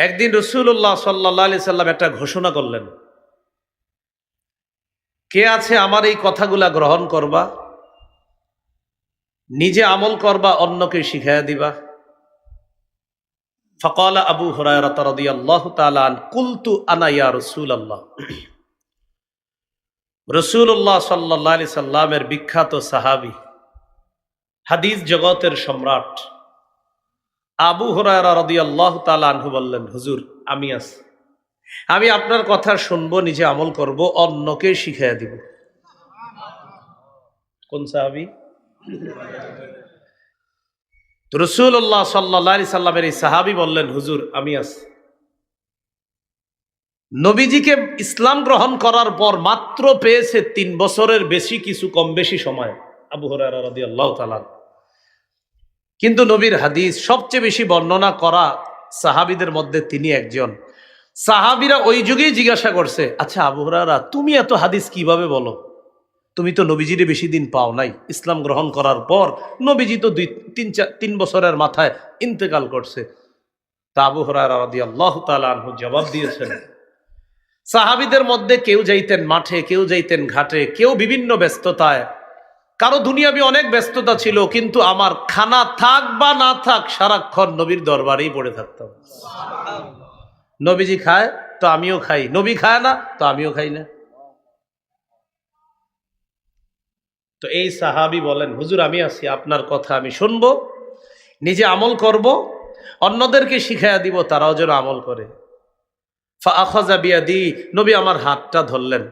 একদিন রাসূলুল্লাহ সাল্লাল্লাহু আলাইহি সাল্লাম একটা ঘোষণা করলেন, কে আছে আমার এই কথাগুলা গ্রহণ করবা, নিজে আমল করবা, অন্যকে শিখাইয়া দিবা। ফাকালা আবু হুরায়রা রাদিয়াল্লাহু তাআলা আন কুলতু আনা ইয়া রাসূলুল্লাহ। রাসূলুল্লাহ সাল্লাল্লাহু আলাইহি সাল্লামের বিখ্যাত সাহাবী, হাদিস জগতের সম্রাট আবু হুরায়রা রাদিয়াল্লাহু তাআলা আনহু বললেন, হুজুর আমি আছি, আমি আপনার কথা শুনবো, নিজে আমল করব, অন্যকে শিখাইয়া দিব। কোন সাহাবী? রাসূলুল্লাহ সাল্লাল্লাহু আলাইহি সাল্লামের এই সাহাবী বললেন, হুজুর আমি আছি। নবীজিকে ইসলাম গ্রহণ করার পর মাত্র পেয়েছে 3 বছরের বেশি, কিছু কম বেশি সময় আবু হুরায়রা রাদিয়াল্লাহু তাআলা। কিন্তু নবীর হাদিস সবচেয়ে বেশি বর্ণনা করা সাহাবীদের মধ্যে তিনি একজন। সাহাবীরা ওই যুগেই জিজ্ঞাসা করছে, আচ্ছা আবু হুরায়রা, তুমি এত হাদিস কিভাবে বলো? তুমি তো নবীজিরে বেশি দিন পাও নাই, ইসলাম গ্রহণ করার পর নবীজি তো 3 বছরের মাথায় ইন্তেকাল করছে। তা আবু হুরায়রা রাদিয়াল্লাহু তাআলা আনহু জবাব দিয়েছেন, সাহাবীদের মধ্যে কেউ যাইতেন মাঠে, কেউ যাইতেন ঘাটে, কেউ বিভিন্ন ব্যস্ততায়, কারো দুনিয়াবি অনেক ব্যস্ততা ছিল, কিন্তু আমার খানা থাক বা না থাক সারাক্ষণ নবীর দরবারেই পড়ে থাকতাম। নবীজি খায় তো আমিও খাই, নবী খায় না তো আমিও খাই না। তো এই সাহাবী বলেন, হুজুর আমি আছি, আপনার কথা আমি শুনবো, নিজে আমল করব, অন্যদেরকে শিখাইয়া দিব, তারাও যেন আমল করে। ফাআখাযা বিয়াদি, নবী আমার হাতটা ধরলেন।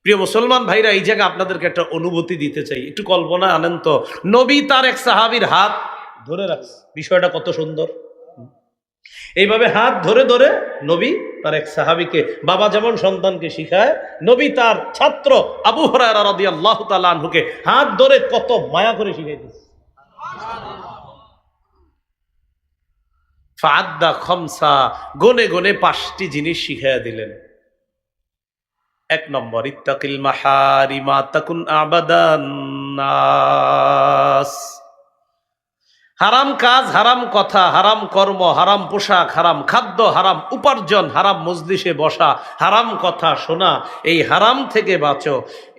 প্রিয় মুসলমান ভাইরা, এই জায়গায় আপনাদেরকে একটা অনুভূতি দিতে চাই, একটু কল্পনা আনেন তো, নবী তার এক সাহাবীর হাত ধরে রাখছে, বিষয়টা কত সুন্দর। এইভাবে হাত ধরে ধরে নবী তার এক সাহাবীকে, বাবা যেমন সন্তানকে শিখায়, নবী তার ছাত্র আবু হুরায়রা রাদিয়াল্লাহু তাআলা আনহুকে হাত ধরে কত মায়া করে শিখাইতেছে। ফাআদ্দা খামসা, গনে গনে 5টি জিনিস শিখাইয়া দিলেন। 1 নম্বর, ইত্তাকিল মাহারিমা তাকুন আবাদান নাস। হারাম কাজ, হারাম কথা, হারাম কর্ম, হারাম পোশাক, হারাম খাদ্য, হারাম উপার্জন, হারাম মজলিসে বসা, হারাম কথা শোনা, এই হারাম থেকে বাঁচো।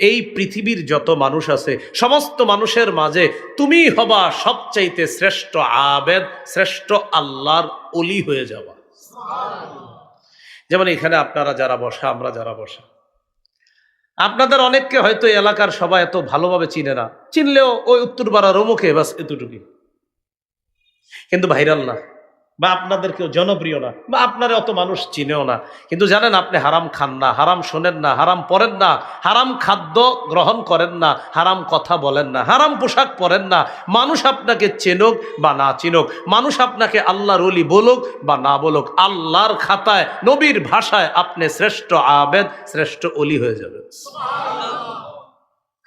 এই পৃথিবীর যত মানুষ আছে, সমস্ত মানুষের মাঝে তুমি হবা সবচাইতে শ্রেষ্ঠ আবেদ, শ্রেষ্ঠ আল্লাহর ওলি হয়ে যাবা। যেমন এখানে আপনারা যারা বসা, আমরা যারা বসা, আপনাদের অনেককে হয়তো এলাকার সবাই এত ভালোভাবে চিনে না, চিনলেও ওই উত্তরপাড়ার অমুকে, বাস এতটুকুই, কিন্তু ভাইরাল না, বা আপনাদের কেউ জনপ্রিয় না, বা আপনারা অত মানুষ চিনেও না। কিন্তু জানেন, আপনি হারাম খান না, হারাম শোনেন না, হারাম পড়েন না, হারাম খাদ্য গ্রহণ করেন না, হারাম কথা বলেন না, হারাম পোশাক পরেন না। মানুষ আপনাকে চেনুক বা না চিনুক, মানুষ আপনাকে আল্লাহর ওলি বলুক বা না বলুক, আল্লাহর খাতায় নবীর ভাষায় আপনি শ্রেষ্ঠ আবেদ, শ্রেষ্ঠ ওলি হয়ে যাবেন।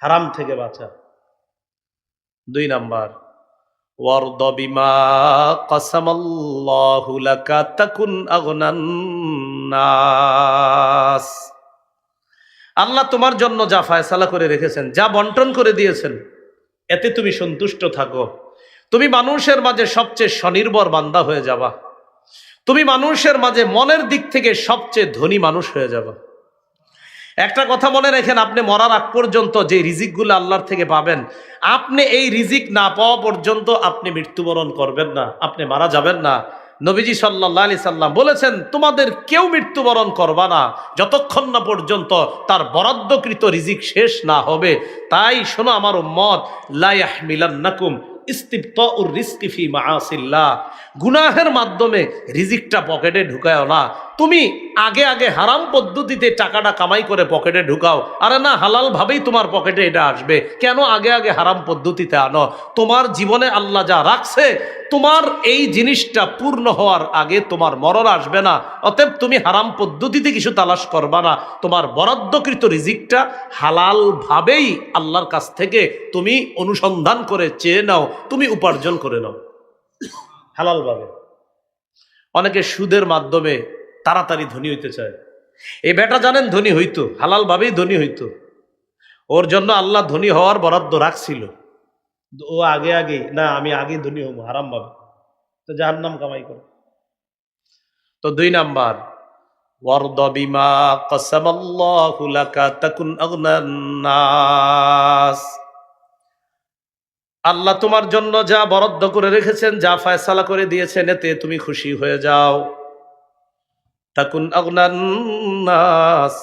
হারাম থেকে বাঁচা। 2 নাম্বার, ওয়ারদ বিমা কাসামাল্লাহু লাকা তাকুন আগনান নাস। আল্লাহ তোমার জন্য যা ফয়সালা করে রেখেছেন, যা বন্টন করে দিয়েছেন, এতে তুমি সন্তুষ্ট থাকো। তুমি মানুষের মাঝে সবচেয়ে স্বনির্ভর বান্দা হয়ে যাবা, তুমি মানুষের মাঝে মনের দিক থেকে সবচেয়ে ধনী মানুষ হয়ে যাবা। একটা কথা মনে রাখেন, আপনি মরার আগ পর্যন্ত যে রিজিকগুলো আল্লাহর থেকে পাবেন, আপনি এই রিজিক না পাওয়া পর্যন্ত আপনি মৃত্যুবরণ করবেন না, আপনি মারা যাবেন না। নবীজি সাল্লাল্লাহু আলাইহি সাল্লাম বলেছেন, তোমাদের কেউ মৃত্যুবরণ করবা না যতক্ষণ না পর্যন্ত তার বরাদ্দকৃত রিজিক শেষ না হবে। তাই শোনো আমার উম্মত, লা ইয়াহমিলান্নাকুম ইস্তিবতাউর রিজকি ফি মাআসিল্লাহ, গুনাহের মাধ্যমে রিজিকটা পকেটে ঢুকায়ও না। তুমি আগে আগে হারাম পদ্ধতিতে টাকাটা কামাই করে পকেটে ঢুকাও, আরে না, হালাল ভাবেই তোমার পকেটে এটা আসবে। কেন আগে আগে হারাম পদ্ধতিতে আনো? তোমার জীবনে আল্লাহ যা রাখছে, তোমার এই জিনিসটা পূর্ণ হওয়ার আগে তোমার মরণ আসবে না। অতএব তুমি হারাম পদ্ধতিতে কিছু তালাশ করবা না, তোমার বরাদ্দকৃত রিজিকটা হালাল ভাবেই আল্লাহর কাছ থেকে তুমি অনুসন্ধান করে চেয়ে নাও, তুমি উপার্জন করে নাও হালাল ভাবে। অনেকে সুদের মাধ্যমে তাড়াতাড়ি ধনী হইতে চায়। এই বেটা জানেন ধনী হইতো, হালাল ভাবেই ধনী হইতো, ওর জন্য আল্লাহ ধনী হওয়ার বরাদ্দ রাখছিল। ও আগে আগে না, আমি আগে ধনী হবো হারাম ভাবে, তো জাহান্নাম কামাই করে। তো 2 নাম্বার, ওয়ারদ বিমা কাসামাল্লাহু লাকা তাকুন আগনান নাস। আল্লাহ তোমার জন্য যা বরাদ্দ করে রেখেছেন, যা ফয়সালা করে দিয়েছেন, এতে তুমি খুশি হয়ে যাও। তাকুন আগনান নাস,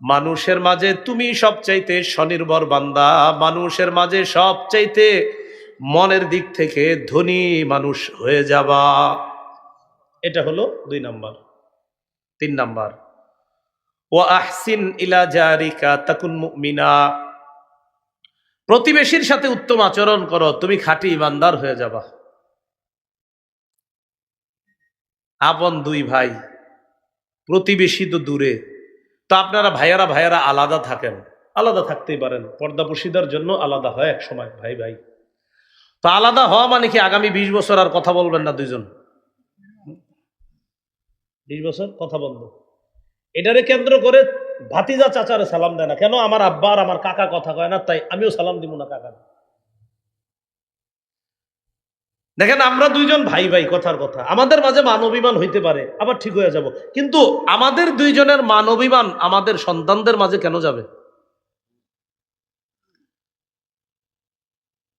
মানুষের মাঝে তুমি সবচাইতে স্বনির্ভর বান্দা, মানুষের মাঝে সবচাইতে মনের দিক থেকে ধনী মানুষ হয়ে যাবা। এটা হলো 2 নাম্বার। 3 নাম্বার, ওয়া আহসিন ইলা জারিকা তাকুন মুমিনা, প্রতিবেশীর সাথে উত্তম আচরণ করো, তুমি খাঁটি ইমানদার হয়ে যাবা। আপন 2 ভাই, প্রতিবেশী তো দূরে, তো আপনারা ভাইয়ারা আলাদা থাকেন, আলাদা থাকতেই পারেন, পর্দাপশিদার জন্য আলাদা হয় এক সময় ভাই ভাই। তো আলাদা হওয়া মানে কি আগামী 20 বছর আর কথা বলবেন না দুইজন? 20 বছর কথা বন্ধ। এটারে কেন্দ্র করে ভাতিজা চাচারে সালাম দেয় না কেন? আমার আব্বা আর আমার কাকা কথা কয় না, তাই আমিও সালাম দিব না কাকা। দেখেন, আমরা দুইজন ভাই ভাই, কথার কথা, আমাদের মাঝে মানবিমান হইতে পারে, আবার ঠিক হয়ে যাব, কিন্তু আমাদের দুইজনের মানবিমান আমাদের সন্তানদের মাঝে কেন যাবে?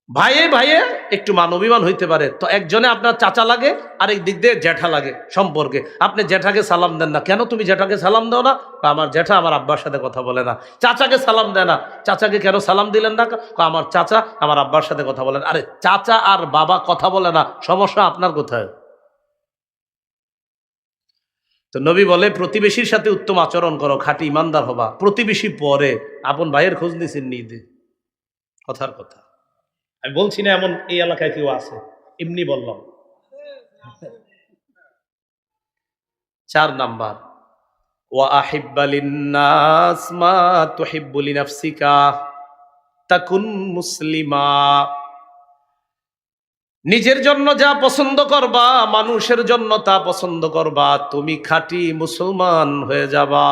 ভাইয়ে ভাইয়ে একটু মানবিমান হইতে পারে, তো একজনে আপনার চাচা লাগে, আরেক দিক দিয়ে জ্যাঠা লাগে সম্পর্কে। আপনি জ্যাঠাকে সালাম দেন না কেন? তুমি জ্যাঠাকে সালাম দাও না? আমার জ্যাঠা আমার আব্বার সাথে কথা বলে না। চাচাকে সালাম দেয় না, চাচাকে কেন সালাম দিলেন না? আমার চাচা আমার আব্বার সাথে কথা বলেন। আরে চাচা আর বাবা কথা বলে না, সমস্যা আপনার কোথায়? তো নবী বলে প্রতিবেশীর সাথে উত্তম আচরণ করো, খাঁটি ইমানদার হবা। প্রতিবেশী পরে, আপন ভাইয়ের খোঁজ নিছেন নিদে, কথার কথা। আমি বলছি না এমন এই এলাকায় কেউ আছে, এমনি বললাম। 4 নাম্বার, ওয়া আহিব্বা লিন্নাস মা তুহিব্বু লিনাফসিকা তাকুন মুসলিমা, নিজের জন্য যা পছন্দ করবা, মানুষের জন্য তা পছন্দ করবা, তুমি খাঁটি মুসলমান হয়ে যাবা।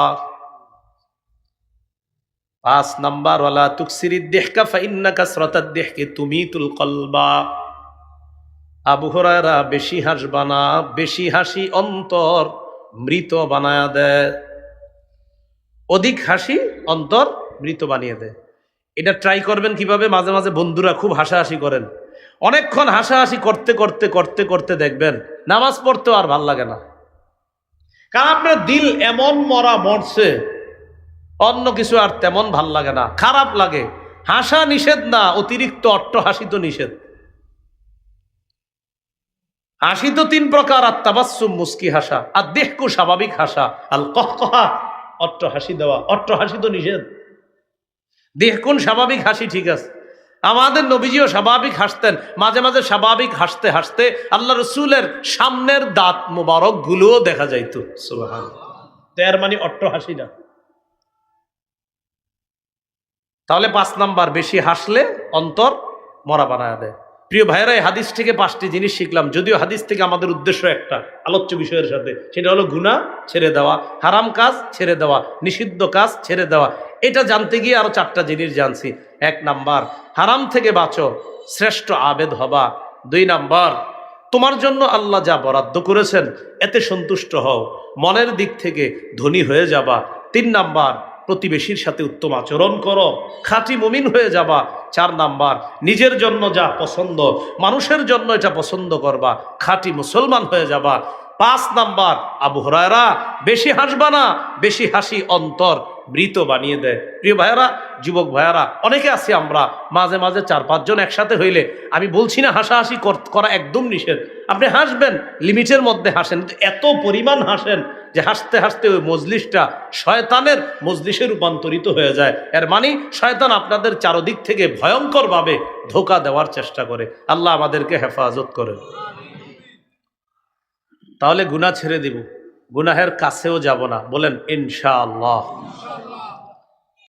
5 নাম্বার, ওয়ালা তুকসিরিদ দিহকা ফাইন্না কাসরাতাদ দিহকি তুমিতুল কলবা। আবু হুরায়রা, বেশি হাসবা না, বেশি হাসি অন্তর মৃত বানায়া দেয়। অধিক হাসি অন্তর মৃত বানিয়ে দেয়। এটা ট্রাই করবেন কিভাবে? মাঝে মাঝে বন্ধুরা খুব হাসাহাসি করেন, অনেকক্ষণ হাসাহাসি করতে করতে করতে করতে দেখবেন নামাজ পড়তেও আর ভাল লাগে না, কারণ আপনার দিল এমন মরছে, অন্য কিছু আর তেমন ভাল লাগে না, খারাপ লাগে। হাসা নিষেধ না, অতিরিক্ত অট্টহাসি তো নিষেধ। হাসি তো 3 প্রকার, আর তাবাসসুম মুস্কি হাসা, আর দেহকু স্বাভাবিক হাসা, আল কহকহা অট্টহাসি দেওয়া, অট্টহাসি তো নিষেধ। দেহকুন স্বাভাবিক হাসি ঠিক আছে, আমাদের নবীজিও স্বাভাবিক হাসতেন, মাঝে মাঝে স্বাভাবিক হাসতে হাসতে আল্লাহ রসুলের সামনের দাঁত মোবারক গুলোও দেখা যাইত। সুবহানাল্লাহ। এর মানে অট্টহাসি না। তাহলে 5 নাম্বার, বেশি হাসলে অন্তর মরা বানায় দেয়। প্রিয় ভাইয়েরা, এই হাদিস থেকে 5টি জিনিস শিখলাম, যদিও হাদিস থেকে আমাদের উদ্দেশ্য একটা আলোচ্য বিষয়ের সাথে, সেটা হলো গুনাহ ছেড়ে দেওয়া, হারাম কাজ ছেড়ে দেওয়া, নিষিদ্ধ কাজ ছেড়ে দেওয়া। এটা জানতে গিয়ে আরো 4টা জিনিস জানছি। 1 নাম্বার, হারাম থেকে বাঁচো, শ্রেষ্ঠ আবেদ হবা। 2 নাম্বার, তোমার জন্য আল্লাহ যা বরাদ্দ করেছেন এতে সন্তুষ্ট হও, মনের দিক থেকে ধনী হয়ে যাবা। 3 নাম্বার, প্রতিবেশীর সাথে উত্তম আচরণ করো, খাঁটি মুমিন হয়ে যাবা। 4 নাম্বার, নিজের জন্য যা পছন্দ, মানুষের জন্য এটা পছন্দ করবা, খাঁটি মুসলমান হয়ে যাবা। 5 নাম্বার, আবু হুরায়রা, বেশি হাসবা না, বেশি হাসি অন্তর মৃত বানিয়ে দেয়। প্রিয় ভাইয়েরা, যুবক ভাইয়েরা, অনেকে আছি আমরা, মাঝে মাঝে 4-5 জন একসাথে হইলে, আমি বলছি না হাসাহাসি করা একদম নিষেধ, আপনি হাসবেন, লিমিটের মধ্যে হাসেন, কিন্তু এত পরিমাণ হাসেন যে হাসতে হাসতে ওই মজলিসটা শয়তানের মজলিসে রূপান্তরিত হয়ে যায়। এর মানে শয়তান আপনাদের চারদিক থেকে ভয়ঙ্করভাবে ধোঁকা দেওয়ার চেষ্টা করে। আল্লাহ আমাদেরকে হেফাজত করে। তাহলে গুনাহ ছেড়ে দিব, গুনাহের কাছেও যাব না, বলেন ইনশাআল্লাহ।